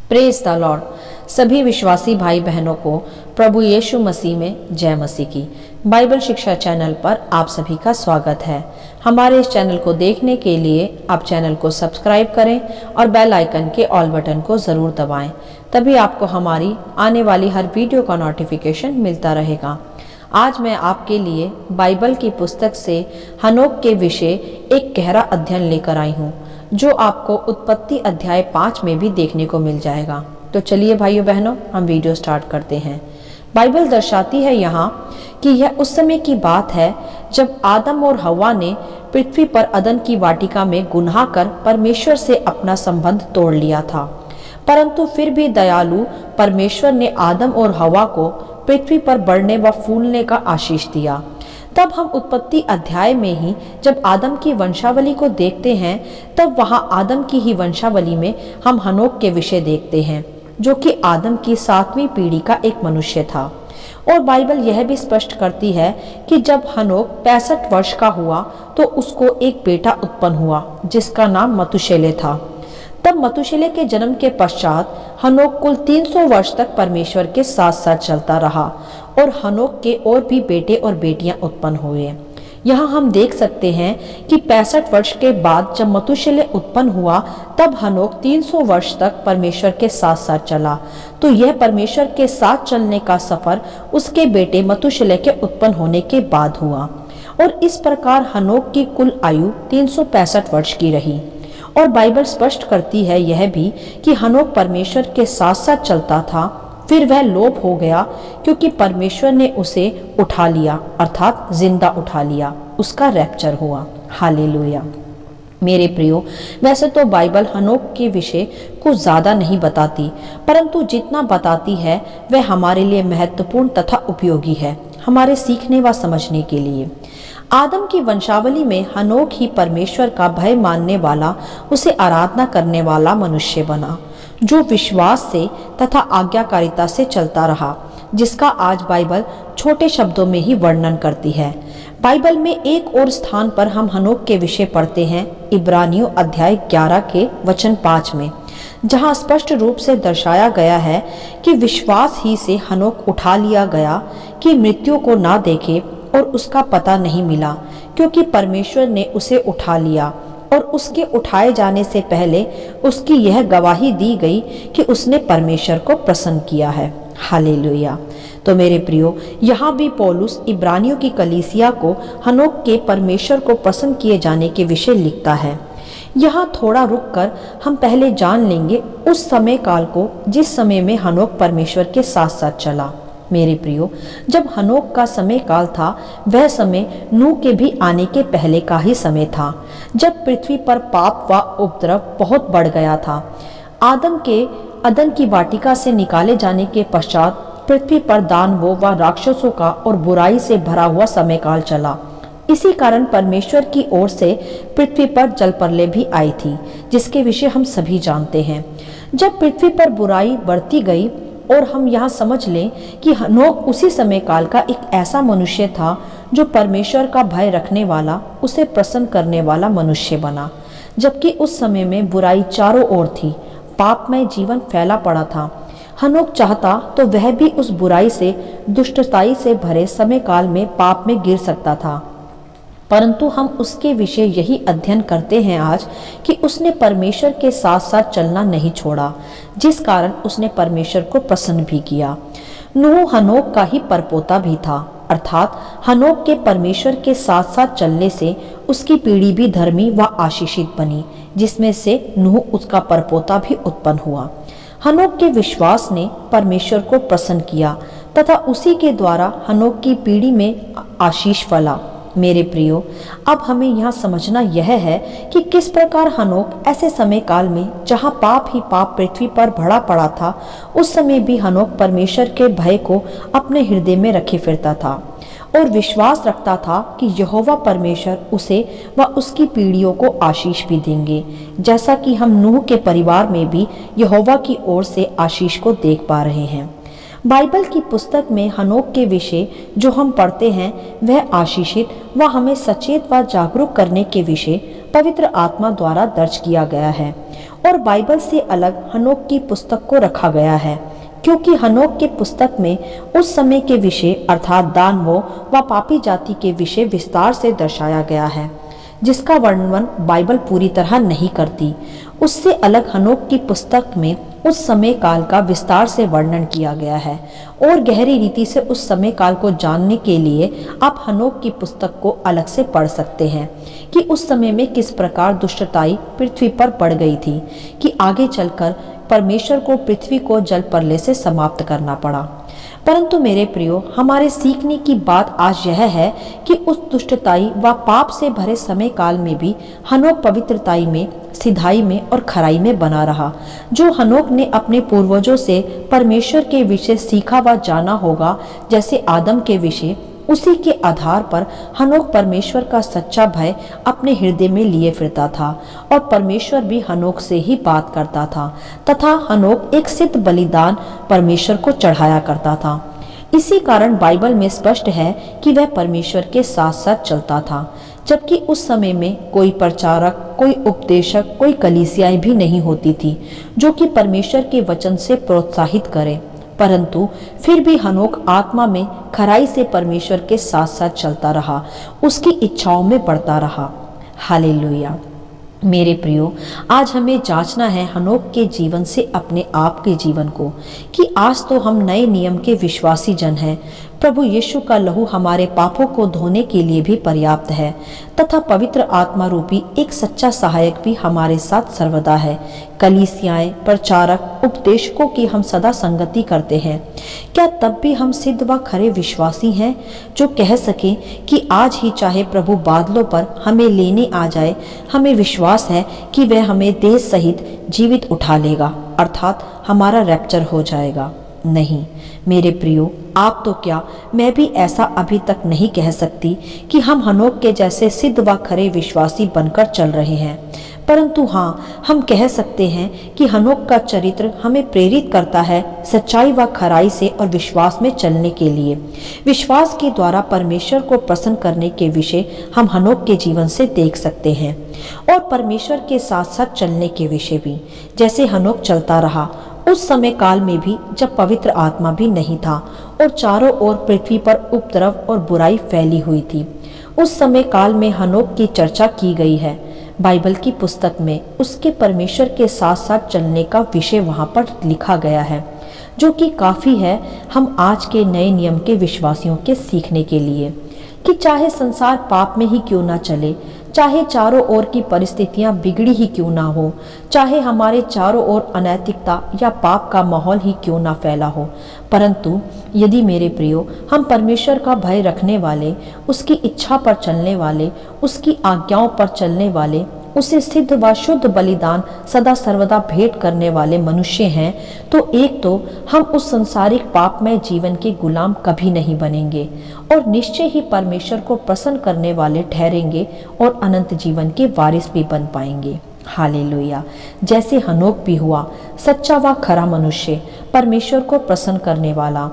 Praise the Lord. सभी विश्वासी भाई बहनों को प्रभु यीशु मसीह में जय मसीह की। बाइबल शिक्षा चैनल पर आप सभी का स्वागत है। हमारे इस चैनल को देखने के लिए आप चैनल को सब्सक्राइब करें और बेल आइकन के ऑल बटन को ज़रूर दबाएं, तभी आपको हमारी आने वाली हर वीडियो का नोटिफिकेशन मिलता रहेगा। आज मैं आपके लिए बाइबल की पुस्तक से हनोक के विषय एक गहरा अध्ययन लेकर आई हूँ, जो आपको उत्पत्ति अध्याय 5 में भी देखने को मिल जाएगा। तो चलिए भाइयों बहनों, हम वीडियो स्टार्ट करते हैं। बाइबल दर्शाती है यहाँ कि यह उस समय की बात है जब आदम और हव्वा ने पृथ्वी पर अदन की वाटिका में गुनाह कर परमेश्वर से अपना संबंध तोड़ लिया था। परंतु फिर भी दयालु परमेश्वर ने आदम और हव्वा को पृथ्वी पर बढ़ने व फूलने का आशीष दिया। तब हम उत्पत्ति अध्याय में ही जब आदम की वंशावली को देखते हैं, तब वहां आदम की ही वंशावली में हम हनोक के विषय देखते हैं, जो कि आदम की 7वीं पीढ़ी का एक मनुष्य था। और बाइबल यह भी स्पष्ट करती है कि जब हनोक 65 वर्ष का हुआ तो उसको एक बेटा उत्पन्न हुआ, जिसका नाम मतुशेले था। तब मतुशेले के जन्म के पश्चात हनोक कुल 300 वर्ष तक परमेश्वर के साथ साथ चलता रहा और हनोक के और भी बेटे और बेटियां उत्पन्न हुए। यहाँ हम देख सकते हैं कि 65 वर्ष के बाद जब मतुशेले उत्पन्न हुआ, तब हनोक 300 वर्ष तक परमेश्वर के साथ साथ चला। तो यह परमेश्वर के साथ चलने का सफर उसके बेटे मतुशेले के उत्पन्न होने के बाद हुआ। और इस प्रकार हनोक की कुल आयु 365 वर्ष की रही। और बाइबल स्पष्ट करती है यह भी कि हनोक परमेश्वर के साथ साथ चलता था। फिर वह लोप हो गया क्योंकि परमेश्वर ने उसे उठा लिया, अर्थात जिंदा उठा लिया। उसका रैप्चर हुआ। हालेलुया। मेरे प्रियो, वैसे तो बाइबल हनोक के विषय कुछ ज़्यादा नहीं बताती, परंतु जितना बताती है वह हमारे लिए महत्वपूर्ण तथा उपयोगी है, हमारे सीखने व समझने के लिए। आदम की वंशावली में हनोक ही परमेश्वर का भय मानने वाला, उसे आराधना करने वाला मनुष्य बना, जो विश्वास से तथा आज्ञाकारिता से चलता रहा, जिसका आज बाइबल छोटे शब्दों में ही वर्णन करती है। बाइबल में एक और स्थान पर हम हनोक के विषय पढ़ते हैं, इब्रानियों अध्याय 11 के वचन 5 में, जहां स्पष्ट रूप से दर्शाया गया है कि विश्वास ही से हनोक उठा लिया गया कि मृत्यु को ना देखे और उसका पता नहीं मिला, क्योंकि परमेश्वर ने उसे उठा लिया। और उसके उठाए जाने से पहले उसकी यह गवाही दी गई कि उसने परमेश्वर को प्रसन्न किया है। हालेलुया। तो मेरे प्रियो, यहाँ भी पौलुस इब्रानियों की कलीसिया को हनोक के परमेश्वर को प्रसन्न किए जाने के विषय लिखता है। यहाँ थोड़ा रुककर हम पहले जान लेंगे उस समय काल को जिस समय में हनोक परमेश्वर के साथ साथ चला। मेरे प्रियो, जब हनोक का समय काल था, वह समय नूह के भी आने के पहले का ही समय था, जब पृथ्वी पर पाप व उपद्रव बहुत बढ़ गया था। आदम के अदन की वाटिका से निकाले जाने के पश्चात पृथ्वी पर दानवों व राक्षसों का और बुराई से भरा हुआ समय काल चला। इसी कारण परमेश्वर की ओर से पृथ्वी पर जलप्रलय भी आई थी, जिसके विषय हम सभी जानते हैं। जब पृथ्वी पर बुराई बढ़ती गई, और हम यहाँ समझ लें कि हनोक उसी समय काल का एक ऐसा मनुष्य था जो परमेश्वर का भय रखने वाला, उसे प्रसन्न करने वाला मनुष्य बना। जबकि उस समय में बुराई चारों ओर थी, पापमय जीवन फैला पड़ा था। हनोक चाहता तो वह भी उस बुराई से, दुष्टताई से भरे समय काल में पाप में गिर सकता था, परंतु हम उसके विषय यही अध्ययन करते हैं आज कि उसने परमेश्वर के साथ साथ चलना नहीं छोड़ा, जिस कारण उसने परमेश्वर को प्रसन्न भी किया। नूह हनोक का ही परपोता भी था, अर्थात हनोक के परमेश्वर के साथ साथ चलने से उसकी पीढ़ी भी धर्मी व आशीषित बनी, जिसमें से नूह उसका परपोता भी उत्पन्न हुआ। हनोक के विश्वास ने परमेश्वर को प्रसन्न किया तथा उसी के द्वारा हनोक की पीढ़ी में आशीष फला। मेरे प्रियो, अब हमें यहाँ समझना यह है कि किस प्रकार हनोक ऐसे समय काल में जहाँ पाप ही पाप पृथ्वी पर भरा पड़ा था, उस समय भी हनोक परमेश्वर के भय को अपने हृदय में रखे फिरता था और विश्वास रखता था कि यहोवा परमेश्वर उसे व उसकी पीढ़ियों को आशीष भी देंगे, जैसा कि हम नूह के परिवार में भी यहोवा की ओर से आशीष को देख पा रहे हैं। बाइबल की पुस्तक में हनोक के विषय जो हम पढ़ते हैं, वह आशीषित व हमें सचेत व जागरूक करने के विषय पवित्र आत्मा द्वारा दर्ज किया गया है और बाइबल से अलग हनोक की पुस्तक को रखा गया है, क्योंकि हनोक के पुस्तक में उस समय के विषय अर्थात दानवों व पापी जाति के विषय विस्तार से दर्शाया गया है, जिसका वर्णन बाइबल पूरी तरह नहीं करती। उससे अलग हनोक की पुस्तक में उस समय काल का विस्तार से वर्णन किया गया है और गहरी रीति से उस समय काल को जानने के लिए आप हनोक की पुस्तक को अलग से पढ़ सकते हैं कि उस समय में किस प्रकार दुष्टताई पृथ्वी पर पड़ गई थी कि आगे चलकर परमेश्वर को पृथ्वी को जल प्रलय से समाप्त करना पड़ा। परंतु मेरे प्रियो, हमारे सीखने की बात आज यह है कि उस दुष्टताई व पाप से भरे समय काल में भी हनोक पवित्रताई में, सिधाई में और खराई में बना रहा। जो हनोक ने अपने पूर्वजों से परमेश्वर के विषय सीखा व जाना होगा, जैसे आदम के विषय, उसी के आधार पर हनोक परमेश्वर का सच्चा भय अपने हृदय में लिए फिरता था और परमेश्वर भी हनोक से ही बात करता था तथा हनोक एक सिद्ध बलिदान परमेश्वर को चढ़ाया करता था। इसी कारण बाइबल में स्पष्ट है कि वह परमेश्वर के साथ साथ चलता था, जबकि उस समय में कोई प्रचारक, कोई उपदेशक, कोई कलीसियाएं भी नहीं होती थी जो कि परमेश्वर के वचन से प्रोत्साहित करे। परंतु फिर भी हनोक आत्मा में खराई से परमेश्वर के साथ साथ चलता रहा, उसकी इच्छाओं में बढ़ता रहा। हालेलुया। मेरे प्रियो, आज हमें जांचना है हनोक के जीवन से अपने आप के जीवन को कि आज तो हम नए नियम के विश्वासी जन हैं। प्रभु यीशु का लहू हमारे पापों को धोने के लिए भी पर्याप्त है तथा पवित्र आत्मा रूपी एक सच्चा सहायक भी हमारे साथ सर्वदा है। कलीसियाएं, प्रचारक, उपदेशकों की हम सदा संगति करते हैं। क्या तब भी हम सिद्ध व खरे विश्वासी हैं जो कह सकें कि आज ही चाहे प्रभु बादलों पर हमें लेने आ जाए, हमें विश्वास है कि वह हमें देह सहित जीवित उठा लेगा, अर्थात हमारा रैप्चर हो जाएगा? नहीं मेरे प्रियो, आप तो क्या, मैं भी ऐसा अभी तक नहीं कह सकती कि हम हनोक के जैसे सिद्ध व खरे विश्वासी बनकर चल रहे हैं। परंतु हाँ, हम कह सकते हैं कि हनोक का चरित्र हमें प्रेरित करता है सच्चाई व खराई से और विश्वास में चलने के लिए। विश्वास के द्वारा परमेश्वर को प्रसन्न करने के विषय हम हनोक के जीवन से देख सकते हैं और परमेश्वर के साथ साथ चलने के विषय भी। जैसे हनोक चलता रहा उस समय काल में भी जब पवित्र आत्मा भी नहीं था और चारों ओर पृथ्वी पर उपद्रव और बुराई फैली हुई थी। उस समय काल में हनोक की चर्चा की गई है बाइबल की पुस्तक में। उसके परमेश्वर के साथ साथ चलने का विषय वहां पर लिखा गया है, जो कि काफी है हम आज के नए नियम के विश्वासियों के सीखने के लिए कि चाहे संसार पाप में ही क्यों ना चले, चाहे चारों ओर की परिस्थितियां बिगड़ी ही क्यों ना हो, चाहे हमारे चारों ओर अनैतिकता या पाप का माहौल ही क्यों ना फैला हो, परंतु यदि मेरे प्रियो हम परमेश्वर का भय रखने वाले, उसकी इच्छा पर चलने वाले, उसकी आज्ञाओं पर चलने वाले, उसे सिद्ध व शुद्ध बलिदान सदा सर्वदा भेंट करने वाले मनुष्य हैं, तो एक तो हम उस संसारिक पापमय जीवन के गुलाम कभी नहीं बनेंगे और निश्चय ही परमेश्वर को प्रसन्न करने वाले ठहरेंगे और अनंत जीवन के वारिस भी बन पाएंगे। हालेलुया। जैसे हनोक भी हुआ सच्चा व खरा मनुष्य, परमेश्वर को प्रसन्न करने वाला।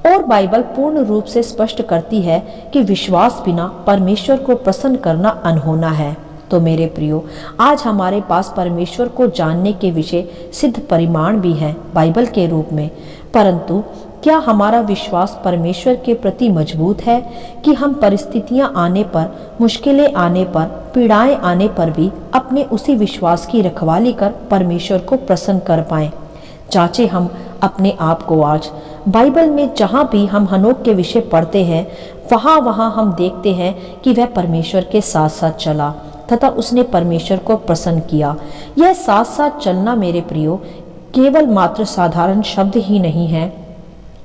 और बाइबल पूर्ण रूप से स्पष्ट करती है कि विश्वास बिना परमेश्वर को प्रसन्न करना अनहोना है। तो मेरे प्रियो, आज हमारे पास परमेश्वर को जानने के विषय सिद्ध परिमाण भी हैं बाइबल के रूप में, परंतु क्या हमारा विश्वास परमेश्वर के प्रति मजबूत है कि हम परिस्थितियां आने पर, मुश्किलें आने पर, पीड़ाएं आने पर भी अपने उसी विश्वास की रखवाली कर परमेश्वर को प्रसन्न कर पाएं? जांचें हम अपने आप को आज। बाइबल में जहाँ भी हम हनोक के विषय पढ़ते हैं, वहाँ हम देखते हैं कि वह परमेश्वर के साथ साथ चला तथा उसने परमेश्वर को प्रसन्न किया। यह साथ साथ चलना मेरे प्रियो केवल मात्र साधारण शब्द ही नहीं है,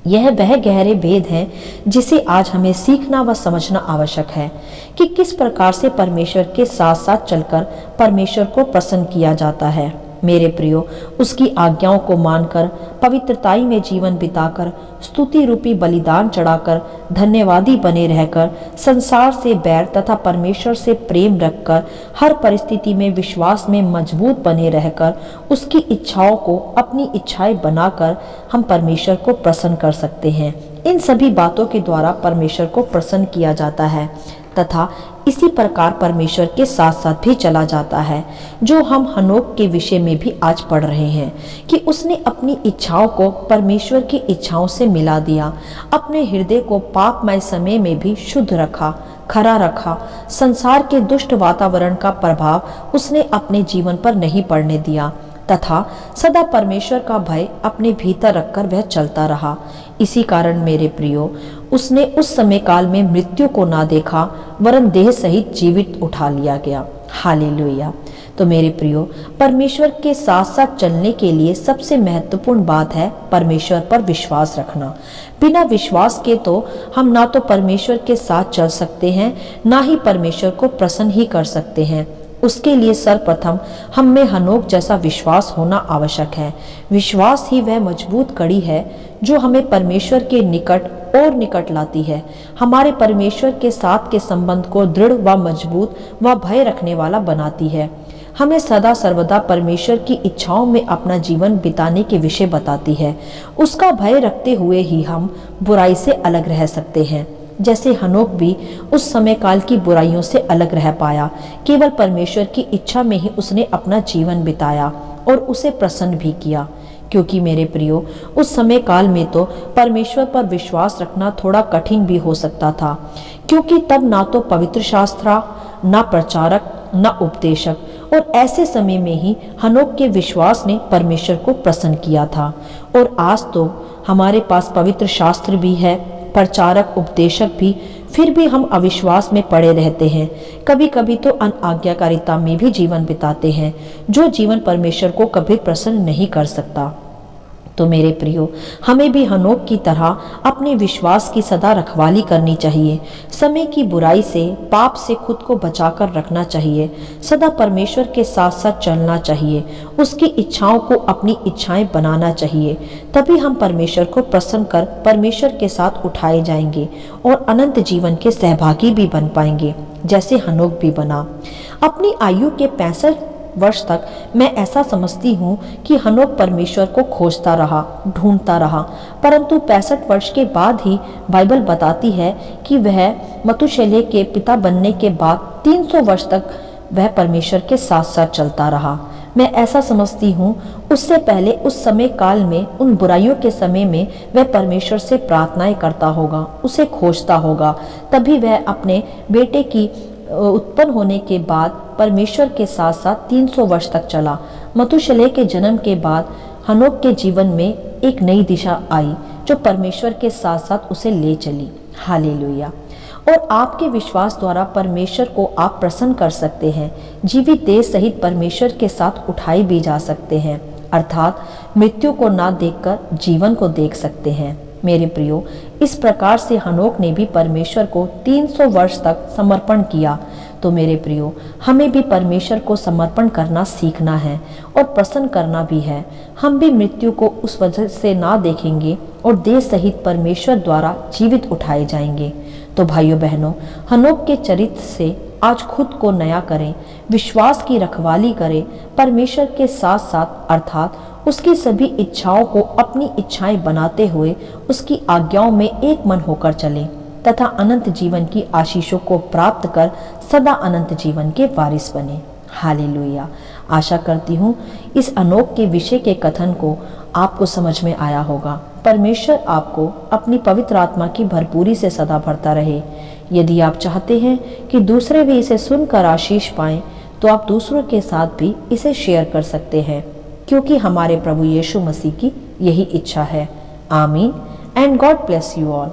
यह वह गहरे भेद है जिसे आज हमें सीखना व समझना आवश्यक है कि किस प्रकार से परमेश्वर के साथ साथ चलकर परमेश्वर को प्रसन्न किया जाता है। मेरे प्रियो, उसकी आज्ञाओं को मानकर, पवित्रताई में जीवन बिताकर, स्तुति रूपी बलिदान चढ़ाकर, धन्यवादी बने रहकर, संसार से बैर तथा परमेश्वर से प्रेम रखकर, हर परिस्थिति में विश्वास में मजबूत बने रहकर, उसकी इच्छाओं को अपनी इच्छाएं बनाकर हम परमेश्वर को प्रसन्न कर सकते हैं। इन सभी बातों के द्वारा परमेश्वर को प्रसन्न किया जाता है। तथा इसी प्रकार परमेश्वर के साथ साथ भी चला जाता है, जो हम हनोक के विषय में भी आज पढ़ रहे हैं कि उसने अपनी इच्छाओं को परमेश्वर की इच्छाओं से मिला दिया, अपने हृदय को पापमय समय में भी शुद्ध रखा, खरा रखा। संसार के दुष्ट वातावरण का प्रभाव उसने अपने जीवन पर नहीं पड़ने दिया तथा सदा परमेश्वर का भय अपने भीतर रखकर वह चलता रहा। इसी कारण मेरे प्रियो, उसने उस समय काल में मृत्यु को ना देखा, वरन देह सहित जीवित उठा लिया गया। हालेलुया। तो मेरे प्रियो, परमेश्वर के साथ साथ चलने के लिए सबसे महत्वपूर्ण बात है परमेश्वर पर विश्वास रखना। बिना विश्वास के तो हम ना तो परमेश्वर के साथ चल सकते हैं, ना ही परमेश्वर को प्रसन्न ही कर सकते हैं। उसके लिए सर्वप्रथम हम में हनोक जैसा विश्वास होना आवश्यक है। विश्वास ही वह मजबूत कड़ी है जो हमें परमेश्वर के निकट और निकट लाती है, हमारे परमेश्वर के साथ के संबंध को दृढ़ व मजबूत व भय रखने वाला बनाती है। हमें सदा सर्वदा परमेश्वर की इच्छाओं में अपना जीवन बिताने के विषय बताती है। उसका भय रखते हुए ही हम बुराई से अलग रह सकते हैं। जैसे हनोक भी उस समय काल की बुराइयों से अलग रह पाया, केवल परमेश्वर की इच्छा में ही उसने अपना जीवन बिताया और उसे प्रसन्न भी किया। क्योंकि मेरे प्रियो, उस समय काल में तो परमेश्वर पर विश्वास रखना थोड़ा कठिन भी हो सकता था, क्योंकि तब ना तो पवित्र शास्त्र, ना प्रचारक, ना उपदेशक, और ऐसे समय में ही हनोक के विश्वास ने परमेश्वर को प्रसन्न किया था। और आज तो हमारे पास पवित्र शास्त्र भी है, प्रचारक, उपदेशक भी, फिर भी हम अविश्वास में पड़े रहते हैं। कभी कभी तो अनाज्ञाकारिता में भी जीवन बिताते हैं, जो जीवन परमेश्वर को कभी प्रसन्न नहीं कर सकता। तो मेरे प्रियो, हमें भी हनोक की तरह अपने विश्वास की सदा रखवाली करनी चाहिए। समय की बुराई से, पाप से खुद को बचाकर रखना चाहिए। सदा परमेश्वर के साथ साथ चलना चाहिए। उसकी इच्छाओं को अपनी इच्छाएं बनाना चाहिए। तभी हम परमेश्वर को प्रसन्न कर परमेश्वर के साथ उठाए जाएंगे और अनंत जीवन के सहभागी भी बन पाएंगे, जैसे हनोक भी बना। अपनी आयु के 65 वर्ष तक मैं ऐसा समझती हूँ कि हनोक परमेश्वर को खोजता रहा, ढूंढता रहा, परंतु 65 वर्ष के बाद ही बाइबल बताती है कि वह मतुशेलह के पिता बनने के बाद 300 वर्ष तक वह परमेश्वर के साथ साथ चलता रहा। मैं ऐसा समझती हूँ उससे पहले उस समय काल में, उन बुराइयों के समय में वह परमेश्वर से प्रार्थनाएं करता होगा, उसे खोजता होगा। तभी वह अपने बेटे की उत्पन्न होने के बाद परमेश्वर के साथ साथ 300 वर्ष तक चला। मतुशेलह के जन्म के बाद हनोक के जीवन में एक नई दिशा आई, जो परमेश्वर के साथ साथ उसे ले चली। हालेलुया। और आपके विश्वास द्वारा परमेश्वर को आप प्रसन्न कर सकते हैं। जीवित देह सहित परमेश्वर के साथ उठाए भी जा सकते हैं, अर्थात मृत्यु को ना देखकर जीवन को देख सकते हैं। मेरे प्रियो, इस प्रकार से हनोक ने भी परमेश्वर को 300 वर्ष तक समर्पण किया। तो मेरे प्रियो, हमें भी परमेश्वर को समर्पण करना सीखना है और प्रसन्न करना भी है। हम भी मृत्यु को उस वजह से ना देखेंगे और देह सहित परमेश्वर द्वारा जीवित उठाए जाएंगे। तो भाइयों बहनों, हनोक के चरित्र से आज खुद को नया करें, विश्वास की रखवाली करें, परमेश्वर के साथ साथ अर्थात उसकी सभी इच्छाओं को अपनी इच्छाएं बनाते हुए उसकी आज्ञाओं में एक मन होकर चलें तथा अनंत जीवन की आशीषों को प्राप्त कर सदा अनंत जीवन के वारिस बने। हालेलुया। आशा करती हूँ इस अनोख के विषय के कथन को आपको समझ में आया होगा। परमेश्वर आपको अपनी पवित्र आत्मा की भरपूरी से सदा भरता रहे। यदि आप चाहते हैं कि दूसरे भी इसे सुनकर आशीष पाएं, तो आप दूसरों के साथ भी इसे शेयर कर सकते हैं, क्योंकि हमारे प्रभु यीशु मसीह की यही इच्छा है। आमीन and God bless you all.